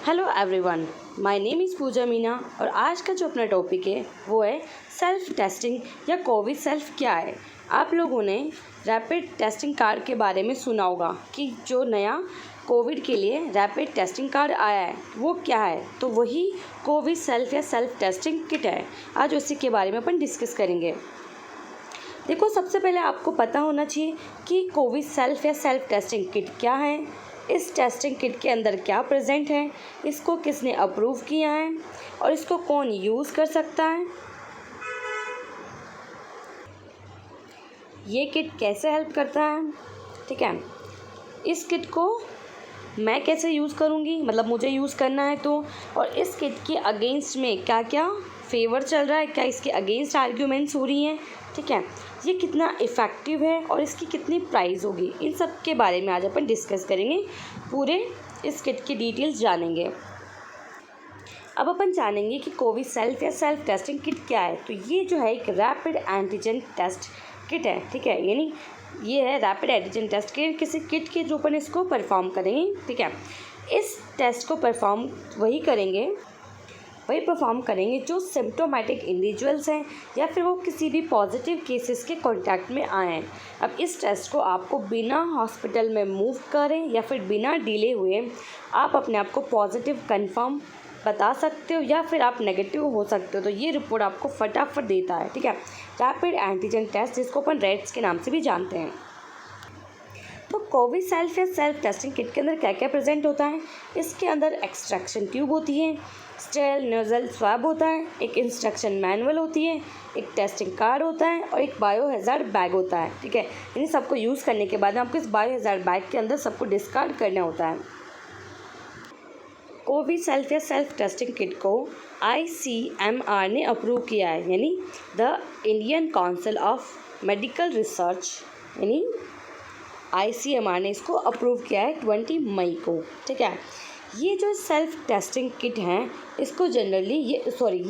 Hello everyone, my name is Pooja Meena और आज का जो अपना टॉपिक है वो है सेल्फ टेस्टिंग या कोविड सेल्फ क्या है। आप लोगों ने रैपिड टेस्टिंग कार्ड के बारे में सुना होगा कि जो नया कोविड के लिए रैपिड टेस्टिंग कार्ड आया है वो क्या है। तो वही कोविड सेल्फ या सेल्फ टेस्टिंग किट है। आज उसी के बारे में अपन डिस्कस करेंगे। देखो, सबसे पहले आपको पता होना चाहिए कि कोविड सेल्फ या सेल्फ टेस्टिंग किट क्या है, इस टेस्टिंग किट के अंदर क्या प्रेजेंट है, इसको किसने अप्रूव किया है और इसको कौन यूज़ कर सकता है, ये किट कैसे हेल्प करता है। ठीक है, इस किट को मैं कैसे यूज़ करूँगी, मतलब मुझे यूज़ करना है तो, और इस किट के अगेंस्ट में क्या क्या फेवर चल रहा है, क्या इसके अगेंस्ट आर्ग्यूमेंट्स हो रही हैं। ठीक है, ये कितना इफ़ेक्टिव है और इसकी कितनी प्राइस होगी, इन सब के बारे में आज अपन डिस्कस करेंगे। पूरे इस किट की डिटेल्स जानेंगे। अब अपन जानेंगे कि कोविड सेल्फ या सेल्फ टेस्टिंग किट क्या है। तो ये जो है एक रैपिड एंटीजन टेस्ट किट है। ठीक है, यानी ये है रैपिड एंटीजन टेस्ट किट, किसी किट के जो अपन इसको परफॉर्म करेंगे। ठीक है, इस टेस्ट को परफॉर्म वही परफॉर्म करेंगे जो सिम्टोमेटिक इंडिविजुअल्स हैं या फिर वो किसी भी पॉजिटिव केसेस के कांटेक्ट में आए हैं। अब इस टेस्ट को आपको बिना हॉस्पिटल में मूव करें या फिर बिना डिले हुए आप अपने आप को पॉजिटिव कंफर्म बता सकते हो या फिर आप नेगेटिव हो सकते हो। तो ये रिपोर्ट आपको फटाफट देता है। ठीक है, रैपिड एंटीजन टेस्ट, जिसको अपन रैट्स के नाम से भी जानते हैं। तो कोविड सेल्फ या सेल्फ टेस्टिंग किट के अंदर क्या क्या प्रेजेंट होता है। इसके अंदर एक्सट्रैक्शन ट्यूब होती है, स्टेरिल नोजल स्वैब होता है, एक इंस्ट्रक्शन मैनुअल होती है, एक टेस्टिंग कार्ड होता है और एक बायोहैज़ार्ड बैग होता है। ठीक है, इन सबको यूज़ करने के बाद आपको इस बायोहैज़ार्ड बैग के अंदर सबको डिस्कार्ड करना होता है। कोविड सेल्फ या सेल्फ टेस्टिंग किट को ICMR ने अप्रूव किया है, यानी the Indian council of medical research, यानी ICMR ने इसको अप्रूव किया है 20 मई को। ठीक है, ये जो सेल्फ टेस्टिंग किट हैं इसको जनरली ये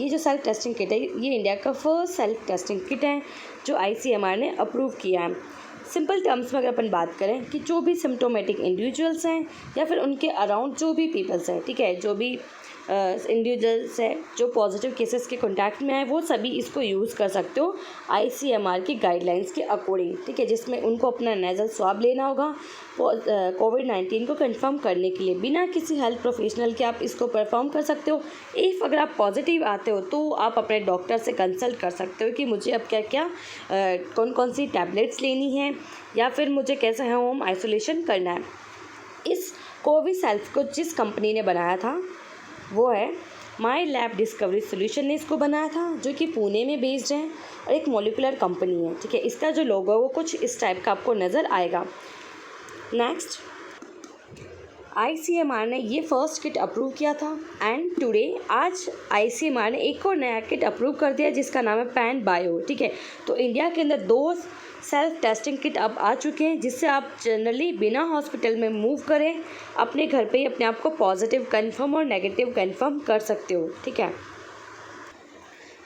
जो सेल्फ टेस्टिंग किट है ये इंडिया का फर्स्ट सेल्फ टेस्टिंग किट है जो ICMR ने अप्रूव किया है। सिंपल टर्म्स में अगर अपन बात करें कि जो भी सिम्टोमेटिक इंडिविजुअल्स हैं या फिर उनके अराउंड जो भी पीपल्स हैं, ठीक है, जो भी इंडिविजुअल्स है जो पॉजिटिव केसेस के कांटेक्ट में आए, वो सभी इसको यूज़ कर सकते हो ICMR की गाइडलाइंस के अकॉर्डिंग। ठीक है, जिसमें उनको अपना नेज़ल स्वाब लेना होगा कोविड-19 को कंफर्म करने के लिए। बिना किसी हेल्थ प्रोफेशनल के आप इसको परफॉर्म कर सकते हो। इफ़ अगर आप पॉजिटिव आते हो तो आप अपने डॉक्टर से कंसल्ट कर सकते हो कि मुझे अब क्या क्या कौन कौन सी टैबलेट्स लेनी है या फिर मुझे कैसे होम आइसोलेशन करना है। इस कोविड सेल्फ को जिस कंपनी ने बनाया था वो है माई लैब डिस्कवरी सोल्यूशन ने इसको बनाया था, जो कि पुणे में बेस्ड है और एक मॉलिक्यूलर कंपनी है। ठीक है, इसका जो लोगो है वो कुछ इस टाइप का आपको नज़र आएगा। नेक्स्ट, ICMR ने ये फर्स्ट किट अप्रूव किया था एंड टुडे आज ICMR ने एक और नया किट अप्रूव कर दिया जिसका नाम है पैन बायो। ठीक है, तो इंडिया के अंदर 2 सेल्फ टेस्टिंग किट अब आ चुके हैं जिससे आप जनरली बिना हॉस्पिटल में मूव करें अपने घर पे ही अपने आप को पॉजिटिव कंफर्म और नेगेटिव कंफर्म कर सकते हो। ठीक है,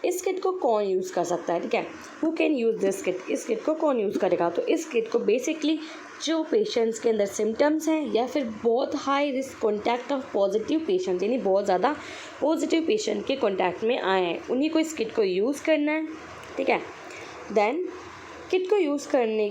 इस किट को कौन यूज़ कर सकता है। ठीक है, who can use this kit, इस किट को कौन यूज़ करेगा। तो इस किट को बेसिकली जो पेशेंट्स के अंदर सिम्टम्स हैं या फिर बहुत high risk contact of positive patient, यानी बहुत ज़्यादा पॉजिटिव पेशेंट के कॉन्टैक्ट में आए हैं, उन्हीं को इस किट को यूज़ करना है। ठीक है, देन किट को यूज़ करने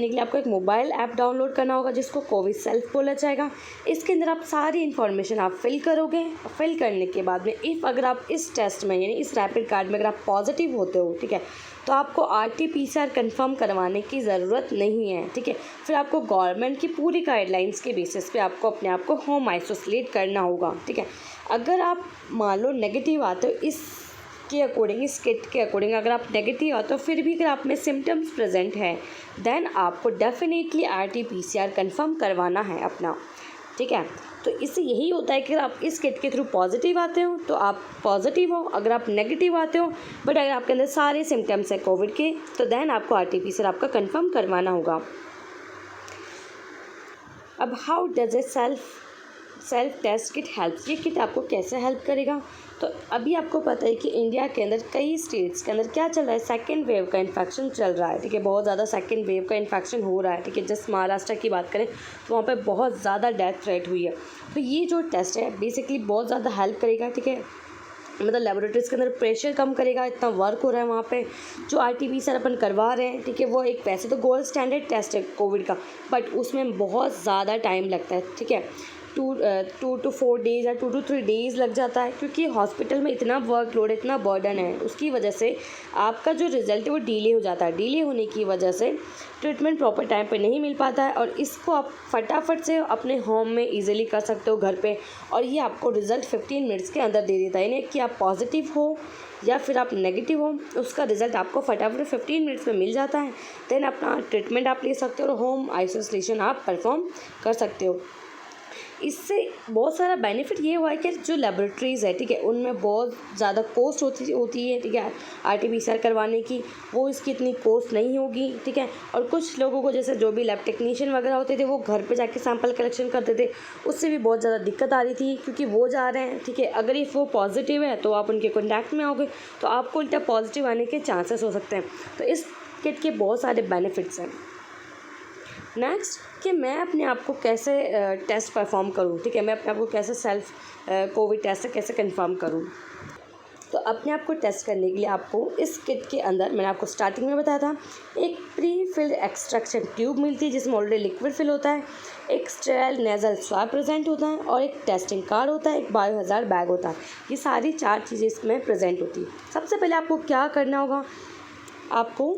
के लिए आपको एक मोबाइल ऐप डाउनलोड करना होगा जिसको कोविड सेल्फ बोला जाएगा। इसके अंदर आप सारी इन्फॉर्मेशन आप फिल करोगे। फिल करने के बाद में इफ़ अगर आप इस टेस्ट में यानी इस रैपिड कार्ड में अगर आप पॉजिटिव होते हो, ठीक है, तो आपको RT-PCR कंफर्म करवाने की ज़रूरत नहीं है। ठीक है, फिर आपको गवर्नमेंट की पूरी गाइडलाइंस के बेसिस पे आपको अपने आप को होम आइसोलेट करना होगा। ठीक है, अगर आप मान लो नेगेटिव आते हो इस किट के अकॉर्डिंग अगर आप नेगेटिव आते हो फिर भी अगर आप में सिम्टम्स प्रेजेंट हैं देन आपको डेफिनेटली RT-PCR कंफर्म करवाना है अपना। ठीक है, तो इससे यही होता है कि अगर आप इस किट के थ्रू पॉजिटिव आते हो तो आप पॉजिटिव हो, अगर आप नेगेटिव आते हो बट अगर आपके अंदर सारे सिम्टम्स हैं कोविड के तो देन आपको RT-PCR आपका कंफर्म करवाना होगा। अब how does a self test kit helps, ये किट आपको कैसे हेल्प करेगा? तो अभी आपको पता है कि इंडिया के अंदर कई स्टेट्स के अंदर क्या चल रहा है, सेकेंड वेव का इन्फेक्शन चल रहा है, ठीक है, बहुत ज़्यादा सेकेंड वेव का इन्फेक्शन हो रहा है, ठीक है। जस्ट महाराष्ट्र की बात करें तो वहाँ पे बहुत ज़्यादा डेथ रेट हुई है। तो ये जो टेस्ट है बेसिकली बहुत ज़्यादा हेल्प करेगा, ठीक है, मतलब लेबोरेटरीज़ के अंदर प्रेशर कम करेगा, इतना वर्क हो रहा है वहाँ पे, जो RT-PCR अपन करवा रहे हैं, ठीक है, वो एक वैसे तो गोल्ड स्टैंडर्ड टेस्ट है कोविड का, बट उसमें बहुत ज़्यादा टाइम लगता है, ठीक है, 2 to 4 डेज़ या 2 to 3 डेज़ लग जाता है, क्योंकि हॉस्पिटल में इतना वर्कलोड, इतना बर्डन है, उसकी वजह से आपका जो रिज़ल्ट है वो डिले हो जाता है। डिले होने की वजह से ट्रीटमेंट प्रॉपर टाइम पे नहीं मिल पाता है, और इसको आप फटाफट से अपने होम में इजीली कर सकते हो घर पे, और ये आपको रिज़ल्ट 15 मिनट्स के अंदर दे देता है। यानी कि आप पॉजिटिव हो या फिर आप नेगेटिव हो, उसका रिज़ल्ट आपको फटाफट 15 मिनट्स में मिल जाता है। देन अपना ट्रीटमेंट आप ले सकते हो और होम आइसोलेशन आप परफॉर्म कर सकते हो। इससे बहुत सारा बेनिफिट ये हुआ है कि जो लेबोरेटरीज़ है, ठीक है, उनमें बहुत ज़्यादा कॉस्ट होती है, ठीक है, RT-PCR करवाने की, वो इसकी इतनी कॉस्ट नहीं होगी, ठीक है। और कुछ लोगों को जैसे जो भी लैब टेक्नीशियन वगैरह होते थे वो घर पे जाके सैंपल कलेक्शन करते थे, उससे भी बहुत ज़्यादा दिक्कत आ रही थी, क्योंकि वो जा रहे हैं, ठीक है, अगर इफ़ वो पॉजिटिव है तो आप उनके कॉन्टैक्ट में आओगे तो आपको उल्टा पॉजिटिव आने के चांसेस हो सकते हैं। तो इस किट के बहुत सारे बेनिफिट्स हैं। नेक्स्ट कि मैं अपने आप को कैसे टेस्ट परफॉर्म करूँ, ठीक है, मैं अपने आप को कैसे सेल्फ कोविड टेस्ट से कैसे कंफर्म करूँ। तो अपने आप को टेस्ट करने के लिए आपको इस किट के अंदर, मैंने आपको स्टार्टिंग में बताया था, एक प्री फिल्ड एक्सट्रैक्शन ट्यूब मिलती है जिसमें ऑलरेडी लिक्विड फिल होता है, एक स्टेराइल नेज़ल स्वाब प्रेजेंट होता है, और एक टेस्टिंग कार्ड होता है, एक बायोहज़ार्ड बैग होता है। ये सारी 4 चीज़ें इसमें प्रेजेंट होती है। सबसे पहले आपको क्या करना होगा, आपको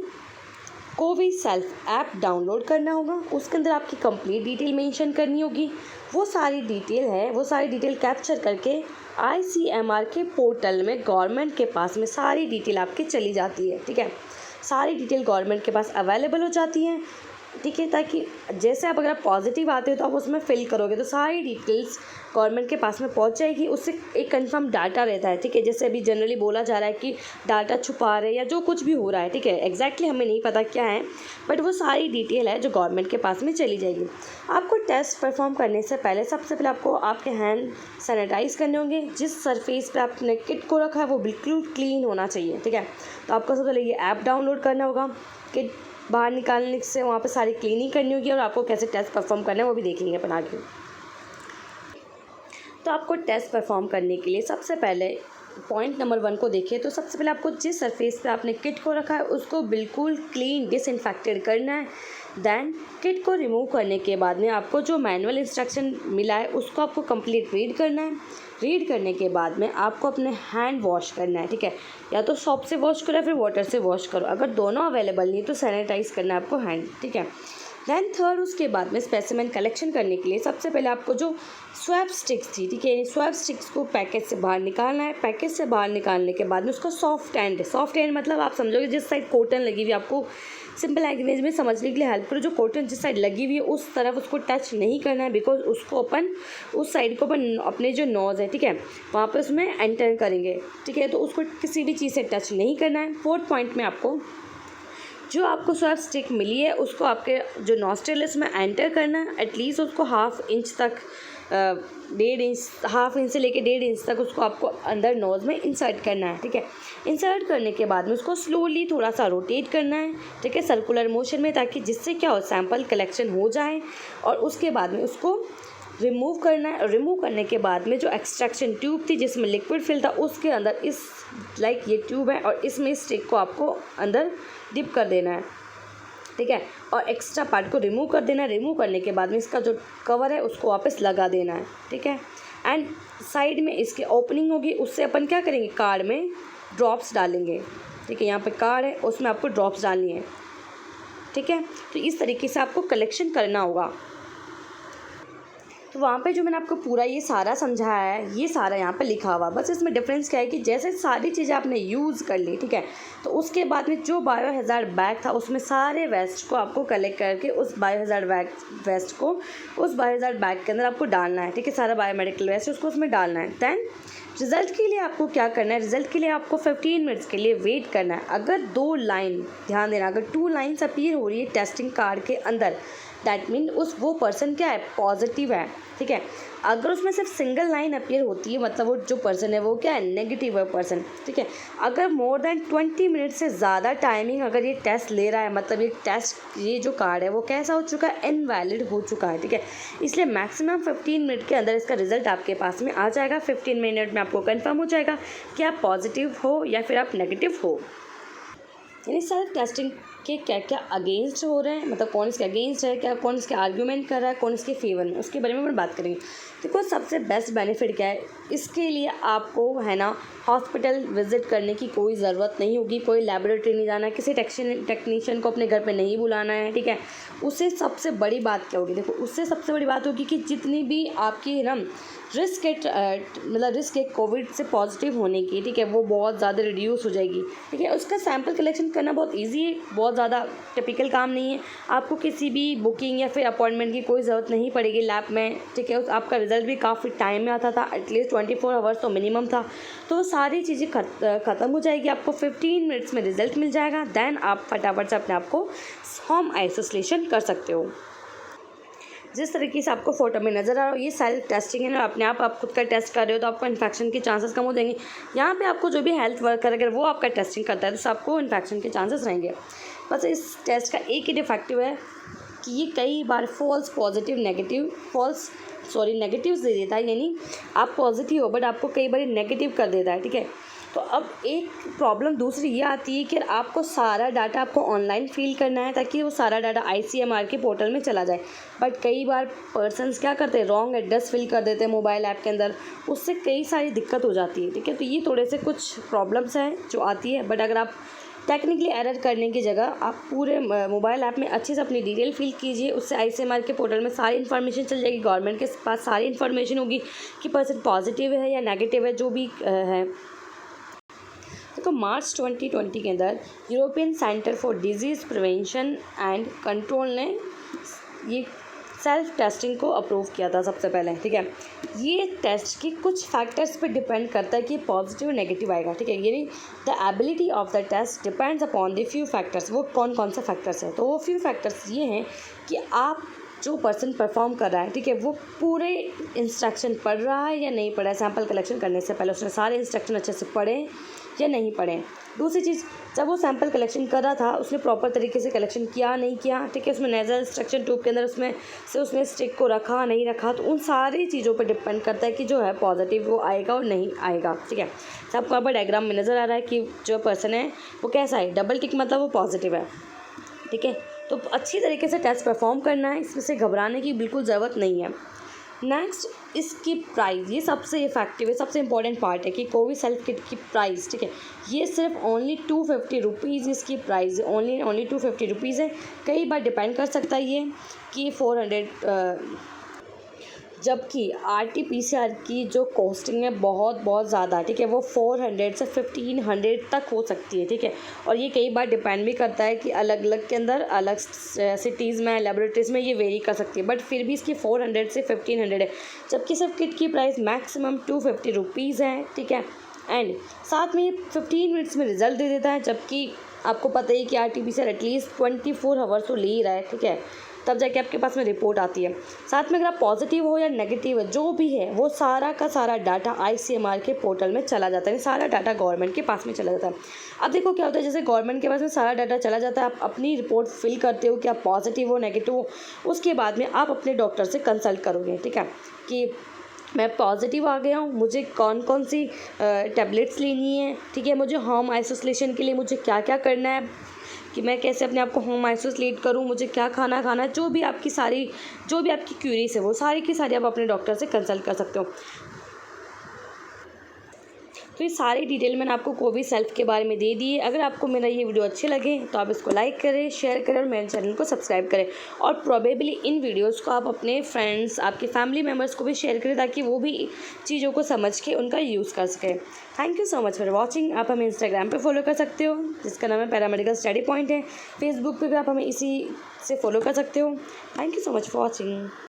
कोविड सेल्फ ऐप डाउनलोड करना होगा। उसके अंदर आपकी कंप्लीट डिटेल मेंशन करनी होगी। वो सारी डिटेल कैप्चर करके ICMR के पोर्टल में गवर्नमेंट के पास में सारी डिटेल आपकी चली जाती है, ठीक है, सारी डिटेल गवर्नमेंट के पास अवेलेबल हो जाती हैं, ठीक है, ताकि जैसे आप अगर पॉजिटिव आते हो तो आप उसमें फिल करोगे तो सारी डिटेल्स गवर्नमेंट के पास में पहुंच जाएगी। उससे एक कंफर्म डाटा रहता है, ठीक है, जैसे अभी जनरली बोला जा रहा है कि डाटा छुपा रहे हैं या जो कुछ भी हो रहा है, ठीक है, एग्जैक्टली हमें नहीं पता क्या है, बट वो सारी डिटेल है जो गवर्नमेंट के पास में चली जाएगी। आपको टेस्ट परफॉर्म करने से पहले सबसे पहले आपको आपके हैंड सैनिटाइज़ करने होंगे। जिस सरफेस पर आपने किट को रखा है वो बिल्कुल क्लीन होना चाहिए, ठीक है। तो आपको सबसे पहले ये ऐप डाउनलोड करना होगा, किट बाहर निकालने से वहाँ पे सारी क्लीनिंग करनी होगी, और आपको कैसे टेस्ट परफॉर्म करना है वो भी देखेंगे अपन आगे। तो आपको टेस्ट परफॉर्म करने के लिए सबसे पहले पॉइंट नंबर 1 को देखिए। तो सबसे पहले आपको जिस सरफेस पे आपने किट को रखा है उसको बिल्कुल क्लीन डिसइंफेक्टेड करना है। देन किट को रिमूव करने के बाद में आपको जो मैनुअल इंस्ट्रक्शन मिला है उसको आपको कंप्लीट रीड करना है। रीड करने के बाद में आपको अपने हैंड वॉश करना है, ठीक है, या तो सॉप से वॉश करो या फिर वाटर से वॉश करो। अगर दोनों अवेलेबल नहीं तो सैनिटाइज़ करना है आपको हैंड, ठीक है। दैन थर्ड, उसके बाद में स्पेसिमेन कलेक्शन करने के लिए सबसे पहले आपको जो स्वैप स्टिक्स थी, ठीक है, स्वैप स्टिक्स को पैकेज से बाहर निकालना है। पैकेज से बाहर निकालने के बाद में उसको सॉफ्ट एंड मतलब आप समझोगे जिस साइड कॉटन लगी हुई, आपको सिंपल लैंग्वेज में समझने के लिए हेल्प करो, जो कॉटन जिस साइड लगी हुई है उस तरफ उसको टच नहीं करना है, बिकॉज उसको अपन उस साइड को अपन अपने जो नोज़ है, ठीक है, वहाँ पर उसमें एंटर करेंगे, ठीक है, तो उसको किसी भी चीज़ से टच नहीं करना है। फोर्थ पॉइंट में आपको जो आपको स्वैप स्टिक मिली है उसको आपके जो नॉस्ट्रिल इसमें एंटर करना है। एटलीस्ट उसको हाफ इंच तक 1.5 इंच, हाफ इंच से लेके 1.5 इंच तक उसको आपको अंदर नोज़ में इंसर्ट करना है, ठीक है। इंसर्ट करने के बाद में उसको स्लोली थोड़ा सा रोटेट करना है, ठीक है, सर्कुलर मोशन में, ताकि जिससे क्या हो सैंपल कलेक्शन हो जाए। और उसके बाद में उसको रिमूव करना है। रिमूव करने के बाद में जो एक्सट्रैक्शन ट्यूब थी जिसमें लिक्विड फिल था उसके अंदर इस लाइक ये ट्यूब है और इसमें स्टिक को आपको अंदर डिप कर देना है, ठीक है, और एक्स्ट्रा पार्ट को रिमूव कर देना है। रिमूव करने के बाद में इसका जो कवर है उसको वापस लगा देना है, ठीक है। एंड साइड में इसकी ओपनिंग होगी, उससे अपन क्या करेंगे, कार्ड में ड्रॉप्स डालेंगे, ठीक है, यहाँ पे कार्ड है उसमें आपको ड्रॉप्स डालनी है, ठीक है। तो इस तरीके से आपको कलेक्शन करना होगा। तो वहाँ पे जो मैंने आपको पूरा ये सारा समझाया है ये सारा यहाँ पे लिखा हुआ, बस इसमें डिफरेंस क्या है कि जैसे सारी चीज़ें आपने यूज़ कर ली, ठीक है, तो उसके बाद में जो बायोहज़ार्ड बैग था उसमें सारे वेस्ट को आपको कलेक्ट करके उस बायोहज़ार्ड वेस्ट को उस बायोहज़ार्ड बैग के अंदर आपको डालना है, ठीक है, सारा बायोमेडिकल वेस्ट उसको उसमें डालना है। दैन रिज़ल्ट के लिए आपको क्या करना है, रिज़ल्ट के लिए आपको 15 मिनट्स के लिए वेट करना है। अगर 2 लाइन, ध्यान देना, अगर 2 लाइन्स अपीयर हो रही है टेस्टिंग कार्ड के अंदर दैट मीन वो पर्सन क्या है, पॉजिटिव है, ठीक है। अगर उसमें सिर्फ सिंगल लाइन अपीयर होती है मतलब वो जो पर्सन है वो क्या है, नेगेटिव है पर्सन, ठीक है। अगर मोर देन 20 मिनट से ज़्यादा टाइमिंग अगर ये टेस्ट ले रहा है मतलब ये जो कार्ड है वो कैसा हो चुका है, इनवैलिड हो चुका है, ठीक है। इसलिए मैक्सिमम 15 मिनट के अंदर इसका रिजल्ट आपके पास में आ जाएगा। 15 मिनट में आपको कंफर्म हो जाएगा कि आप पॉजिटिव हो या फिर आप नेगेटिव हो। यानी सेल्फ टेस्टिंग के क्या क्या अगेंस्ट हो रहे हैं, मतलब कौन इसके अगेंस्ट है, क्या कौन इसके आर्ग्यूमेंट कर रहा है, कौन इसके फेवर में, उसके बारे में हम बात करेंगे। देखो सबसे बेस्ट बेनिफिट क्या है, इसके लिए आपको है ना हॉस्पिटल विजिट करने की कोई ज़रूरत नहीं होगी, कोई लैबोरेटरी नहीं जाना है, किसी टेक्नीशियन को अपने घर पे नहीं बुलाना है, ठीक है। उससे सबसे बड़ी बात क्या होगी, देखो उससे सबसे बड़ी बात होगी कि जितनी भी आपकी है ना रिस्क है कोविड से पॉजिटिव होने की, ठीक है, वो बहुत ज़्यादा रिड्यूस हो जाएगी, ठीक है। उसका सैम्पल कलेक्शन करना बहुत ईजी है, बहुत ज़्यादा टिपिकल काम नहीं है, आपको किसी भी बुकिंग या फिर अपॉइंटमेंट की कोई ज़रूरत नहीं पड़ेगी लैब में, ठीक है। आपका रिजल्ट भी काफ़ी टाइम में आता था, एटलीस्ट 24 आवर्स तो मिनिमम था, तो वो सारी चीज़ें ख़त्म हो जाएगी, आपको 15 मिनट्स में रिजल्ट मिल जाएगा। देन आप फटाफट से अपने आप को होम आइसोलेशन कर सकते हो। जिस तरीके से आपको फोटो में नज़र आ रहा हो ये सेल्फ टेस्टिंग है ना, अपने आप खुद का टेस्ट कर रहे हो तो आपको इन्फेक्शन के चांसेस कम हो जाएंगे। यहाँ पे आपको जो भी हेल्थ वर्कर अगर वो आपका टेस्टिंग करता है तो आपको इन्फेक्शन के चांसेस रहेंगे। बस इस टेस्ट का एक ही डिफेक्टिव है कि ये कई बार नेगेटिव्स दे देता है, यानी आप पॉजिटिव हो बट आपको कई बार नेगेटिव कर देता है, ठीक है। तो अब एक प्रॉब्लम दूसरी ये आती है कि आपको सारा डाटा आपको ऑनलाइन फिल करना है ताकि वो सारा डाटा ICMR के पोर्टल में चला जाए, बट कई बार पर्सन्स क्या करते हैं, रॉन्ग एड्रेस फिल कर देते हैं मोबाइल ऐप के अंदर, उससे कई सारी दिक्कत हो जाती है, ठीक है। तो ये थोड़े से कुछ प्रॉब्लम्स हैं जो आती है, बट अगर आप टेक्निकली एरर करने की जगह आप पूरे मोबाइल ऐप में अच्छे से अपनी डिटेल फिल कीजिए, उससे ICMR के पोर्टल में सारी इन्फॉर्मेशन चल जाएगी, गवर्नमेंट के पास सारी इन्फॉर्मेशन होगी कि पर्सन पॉजिटिव है या नेगेटिव है, जो भी है। देखो मार्च 2020 के अंदर European centre for disease prevention and control ने ये सेल्फ टेस्टिंग को अप्रूव किया था सबसे पहले, ठीक है। ये टेस्ट के कुछ फैक्टर्स पे डिपेंड करता है कि पॉजिटिव और नेगेटिव आएगा, ठीक है। यानी the ability of the test depends upon the few factors. वो कौन कौन से फैक्टर्स हैं, तो वो फ्यू फैक्टर्स ये हैं कि आप जो पर्सन परफॉर्म कर रहा है, ठीक है, वो पूरे इंस्ट्रक्शन पढ़ रहा है या नहीं पढ़ा है, सैम्पल कलेक्शन करने से पहले उसने सारे इंस्ट्रक्शन अच्छे से पढ़े या नहीं पढ़े। दूसरी चीज़, जब वो सैम्पल कलेक्शन कर रहा था उसने प्रॉपर तरीके से कलेक्शन किया नहीं किया, ठीक है, उसमें नेज़ल इंस्ट्रक्शन ट्यूब के अंदर उसने स्टिक को रखा नहीं रखा, तो उन सारी चीज़ों पर डिपेंड करता है कि जो है पॉजिटिव वो आएगा और नहीं आएगा, ठीक है। सबको यहाँ पर डायग्राम में नज़र आ रहा है कि जो पर्सन है वो कैसा है, डबल टिक मतलब वो पॉजिटिव है, ठीक है। तो अच्छी तरीके से टेस्ट परफॉर्म करना है, इसमें से घबराने की बिल्कुल ज़रूरत नहीं है। नेक्स्ट इसकी प्राइस, ये सबसे इफेक्टिव है, सबसे इंपॉर्टेंट पार्ट है कि कोविड सेल्फ किट की प्राइस, ठीक है, ये सिर्फ ओनली 250 रुपीज़ इसकी प्राइस, ओनली 250 रुपीज़ है। कई बार डिपेंड कर सकता है ये कि 400, जबकि RT-PCR की जो कॉस्टिंग है बहुत ज़्यादा, ठीक है, वो 400 से 1500 तक हो सकती है, ठीक है। और ये कई बार डिपेंड भी करता है कि अलग अलग के अंदर अलग सिटीज़ में लेबोरेटरीज़ में ये वेरी कर सकती है, बट फिर भी इसकी 400 से 1500 है, जबकि सब किट की प्राइस मैक्सिमम 250 रुपीज़ है, ठीक है। एंड साथ में ये 15 मिनट्स में रिज़ल्ट दे देता है, जबकि आपको पता ही कि RT-PCR एटलीस्ट 24 आवर्स तो ले ही रहा है, ठीक है, तब जाके आपके पास में रिपोर्ट आती है। साथ में अगर आप पॉजिटिव हो या नेगेटिव है जो भी है वो सारा का सारा डाटा ICMR के पोर्टल में चला जाता है, सारा डाटा गवर्नमेंट के पास में चला जाता है। अब देखो क्या होता है, जैसे गवर्नमेंट के पास में सारा डाटा चला जाता है, आप अपनी रिपोर्ट फिल करते हो कि आप पॉजिटिव हो नेगेटिव हो, उसके बाद में आप अपने डॉक्टर से कंसल्ट करोगे, ठीक है, कि मैं पॉजिटिव आ गया हूँ, मुझे कौन कौन सी टैबलेट्स लेनी है, ठीक है, मुझे होम आइसोलेशन के लिए मुझे क्या क्या करना है, कि मैं कैसे अपने आप को होम आइसोलेट करूँ, मुझे क्या खाना है, जो भी आपकी क्यूरीज है वो सारी की सारी आप अपने डॉक्टर से कंसल्ट कर सकते हो। तो ये सारी डिटेल मैंने आपको कोविड सेल्फ के बारे में दे दी है। अगर आपको मेरा ये वीडियो अच्छे लगे तो आप इसको लाइक करें, शेयर करें और मेरे चैनल को सब्सक्राइब करें, और प्रोबेबली इन वीडियोस को आप अपने फ्रेंड्स, आपके फैमिली मेम्बर्स को भी शेयर करें ताकि वो भी चीज़ों को समझ के उनका यूज़ कर सकें। Thank you so much for watching. आप हमें इंस्टाग्राम पे फॉलो कर सकते हो जिसका नाम है पैरामेडिकल स्टडी पॉइंट है। फेसबुक पे भी आप हमें इसी से फॉलो कर सकते हो। Thank you so much for watching.